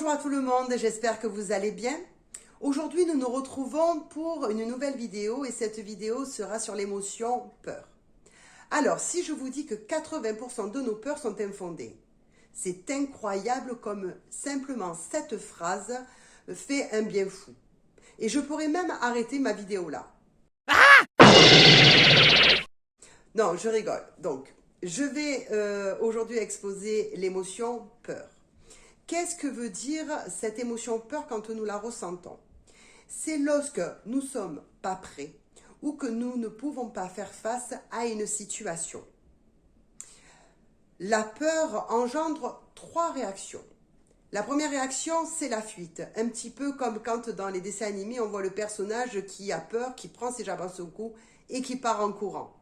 Bonjour à tout le monde, j'espère que vous allez bien. Aujourd'hui, nous nous retrouvons pour une nouvelle vidéo et cette vidéo sera sur l'émotion peur. Alors, si je vous dis que 80% de nos peurs sont infondées, c'est incroyable comme simplement cette phrase fait un bien fou. Et je pourrais même arrêter ma vidéo là. Non, je rigole. Donc, je vais aujourd'hui exposer l'émotion peur. Qu'est-ce que veut dire cette émotion peur quand nous la ressentons? C'est lorsque nous ne sommes pas prêts ou que nous ne pouvons pas faire face à une situation. La peur engendre trois réactions. La première réaction, c'est la fuite. Un petit peu comme quand dans les dessins animés, on voit le personnage qui a peur, qui prend ses jambes à son cou et qui part en courant.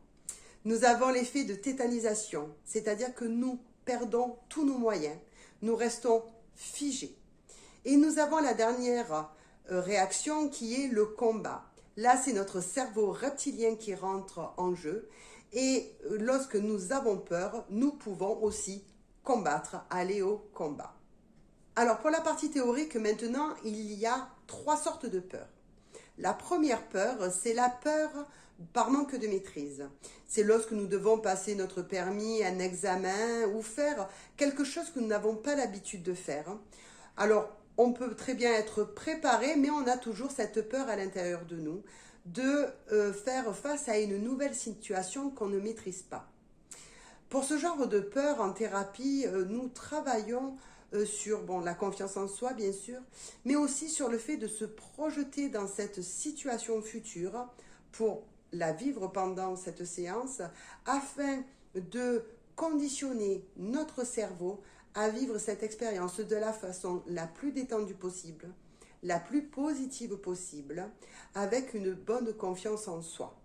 Nous avons l'effet de tétanisation, c'est-à-dire que nous perdons tous nos moyens, nous restons figés. Et nous avons la dernière réaction qui est le combat. Là, c'est notre cerveau reptilien qui rentre en jeu. Et lorsque nous avons peur, nous pouvons aussi combattre, aller au combat. Alors, pour la partie théorique, maintenant, il y a trois sortes de peurs. La première peur, c'est la peur par manque de maîtrise. C'est lorsque nous devons passer notre permis, un examen ou faire quelque chose que nous n'avons pas l'habitude de faire. Alors, on peut très bien être préparé, mais on a toujours cette peur à l'intérieur de nous de faire face à une nouvelle situation qu'on ne maîtrise pas. Pour ce genre de peur, en thérapie, nous travaillons sur la confiance en soi, bien sûr, mais aussi sur le fait de se projeter dans cette situation future pour la vivre pendant cette séance, afin de conditionner notre cerveau à vivre cette expérience de la façon la plus détendue possible, la plus positive possible, avec une bonne confiance en soi.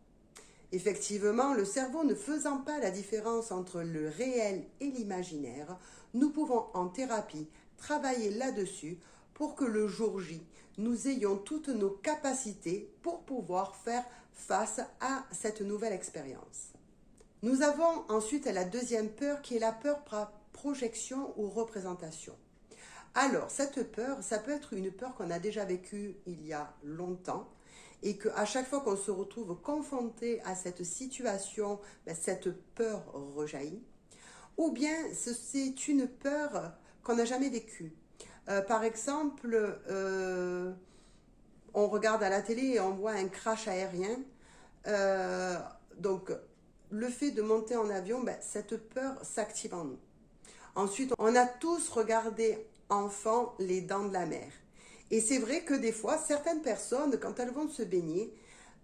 Effectivement, le cerveau ne faisant pas la différence entre le réel et l'imaginaire, nous pouvons en thérapie travailler là-dessus pour que le jour J, nous ayons toutes nos capacités pour pouvoir faire face à cette nouvelle expérience. Nous avons ensuite la deuxième peur qui est la peur par projection ou représentation. Alors, cette peur, ça peut être une peur qu'on a déjà vécue il y a longtemps et qu'à chaque fois qu'on se retrouve confronté à cette situation, cette peur rejaillit. Ou bien c'est une peur qu'on n'a jamais vécue. Par exemple, on regarde à la télé et on voit un crash aérien. Donc, le fait de monter en avion, cette peur s'active en nous. Ensuite, on a tous regardé enfant Les Dents de la Mer. Et c'est vrai que des fois, certaines personnes, quand elles vont se baigner,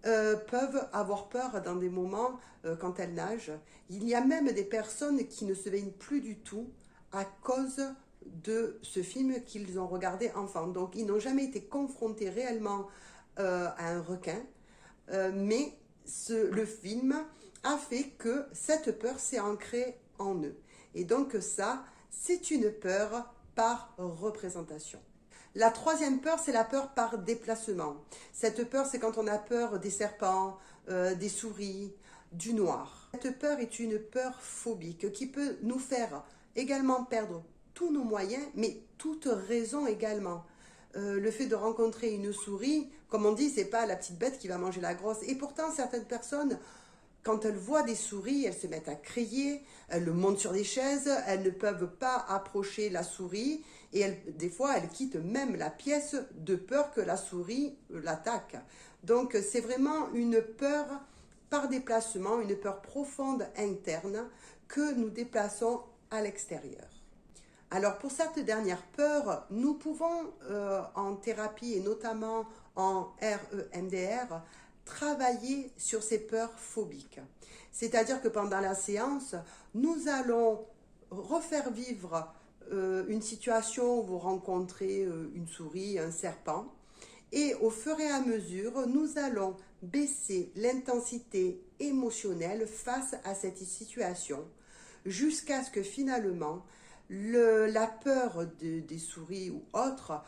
peuvent avoir peur dans des moments quand elles nagent. Il y a même des personnes qui ne se baignent plus du tout à cause de ce film qu'ils ont regardé enfant. Donc, ils n'ont jamais été confrontés réellement à un requin, mais le film a fait que cette peur s'est ancrée en eux. Et donc ça, c'est une peur par représentation. La troisième peur, c'est la peur par déplacement. Cette peur, c'est quand on a peur des serpents, des souris, du noir. Cette peur est une peur phobique qui peut nous faire également perdre tous nos moyens, mais toute raison également. Le fait de rencontrer une souris, comme on dit, c'est pas la petite bête qui va manger la grosse. Et pourtant, certaines personnes, quand elles voient des souris, elles se mettent à crier, elles montent sur des chaises, elles ne peuvent pas approcher la souris et des fois elles quittent même la pièce de peur que la souris l'attaque. Donc c'est vraiment une peur par déplacement, une peur profonde interne que nous déplaçons à l'extérieur. Alors pour cette dernière peur, nous pouvons en thérapie et notamment en REMDR travailler sur ces peurs phobiques. C'est-à-dire que pendant la séance, nous allons refaire vivre une situation où vous rencontrez une souris, un serpent, et au fur et à mesure, nous allons baisser l'intensité émotionnelle face à cette situation jusqu'à ce que finalement la peur des souris ou autres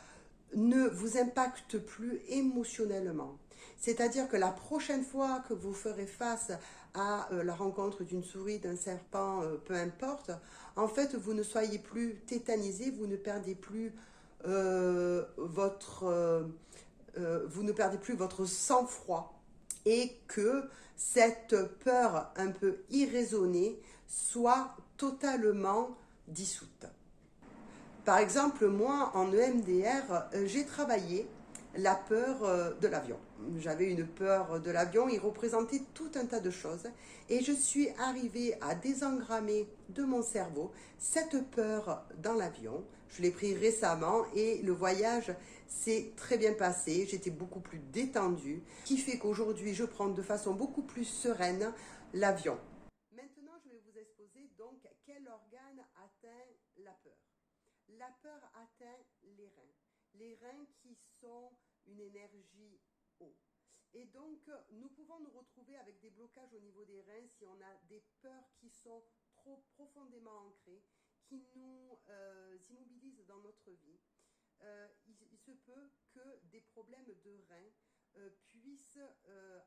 ne vous impacte plus émotionnellement. C'est-à-dire que la prochaine fois que vous ferez face à la rencontre d'une souris, d'un serpent, peu importe, en fait, vous ne soyez plus tétanisé, vous ne perdez plus vous ne perdez plus votre sang-froid et que cette peur un peu irraisonnée soit totalement dissoute. Par exemple, moi, en EMDR, j'ai travaillé la peur de l'avion. J'avais une peur de l'avion, il représentait tout un tas de choses et je suis arrivée à désengrammer de mon cerveau cette peur dans l'avion. Je l'ai pris récemment et le voyage s'est très bien passé, j'étais beaucoup plus détendue, ce qui fait qu'aujourd'hui je prends de façon beaucoup plus sereine l'avion. Maintenant, je vais vous exposer donc quel organe atteint la peur. La peur atteint les reins qui sont une énergie eau. Et donc, nous pouvons nous retrouver avec des blocages au niveau des reins si on a des peurs qui sont trop profondément ancrées, qui nous immobilisent dans notre vie. Il se peut que des problèmes de reins puissent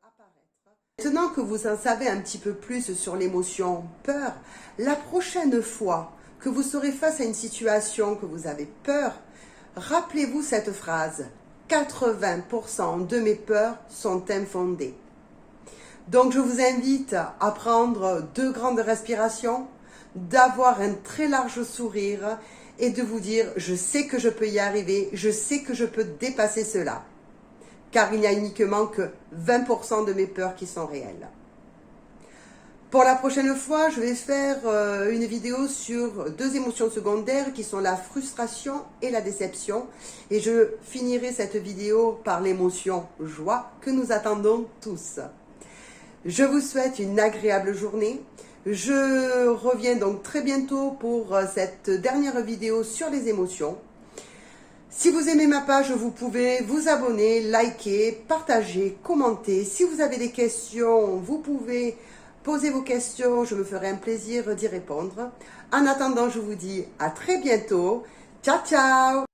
apparaître. Maintenant que vous en savez un petit peu plus sur l'émotion peur, la prochaine fois que vous serez face à une situation que vous avez peur, rappelez-vous cette phrase. 80% de mes peurs sont infondées. Donc je vous invite à prendre 2 grandes respirations, d'avoir un très large sourire et de vous dire je sais que je peux y arriver, je sais que je peux dépasser cela. Car il n'y a uniquement que 20% de mes peurs qui sont réelles. Pour la prochaine fois, je vais faire une vidéo sur 2 émotions secondaires qui sont la frustration et la déception. Et je finirai cette vidéo par l'émotion joie que nous attendons tous. Je vous souhaite une agréable journée. Je reviens donc très bientôt pour cette dernière vidéo sur les émotions. Si vous aimez ma page, vous pouvez vous abonner, liker, partager, commenter. Si vous avez des questions, vous pouvez poser vos questions, je me ferai un plaisir d'y répondre. En attendant, je vous dis à très bientôt. Ciao, ciao!